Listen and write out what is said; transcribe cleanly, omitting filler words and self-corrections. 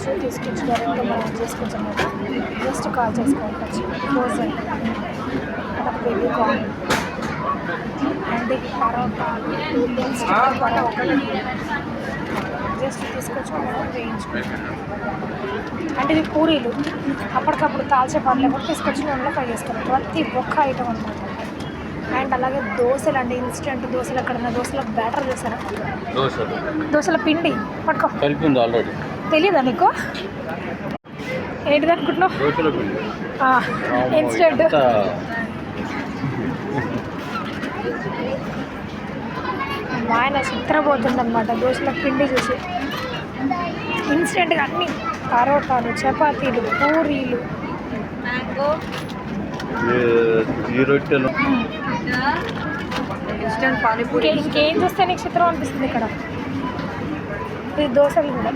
వచ్చి తీసుకొచ్చి డైరెక్ట్గా మనం చేసుకోవచ్చు అన్నమాట. జస్ట్ కాల్ చేసుకోవచ్చు. ఫ్రోజన్ అదొక బేబీ కార్న్ అండ్ ఇది పరోటా పరోటా జస్ట్ తీసుకొచ్చుకొని మనం వేయించుకుంటాం. అంటే ఇది పూరీలు అప్పటికప్పుడు కాల్చే పనులు కూడా తీసుకొచ్చి నూనెలో ఫ్రై చేసుకుంటాం. ప్రతి ఒక్క ఐటమ్ అనమాట. అండ్ అలాగే దోశలు అండి, ఇన్స్టెంట్ దోశలు. ఎక్కడన్నా దోశలకు బ్యాటర్ చేశారా? దోశల పిండి పట్టుకో ఆల్రెడీ తెలీదా నీకు? ఏంటిది అనుకుంటున్నావు? ఇన్స్టెంట్ ఆయన చిత్రపోతుందన్నమాట దోశల పిండి చూసి. ఇన్స్టెంట్గా అన్ని పరోటాలు, చపాతీలు, పూరీలు, ఇంకేం చూస్తే నీకు చిత్రం అనిపిస్తుంది ఇక్కడ. ఇది దోశలు కూడా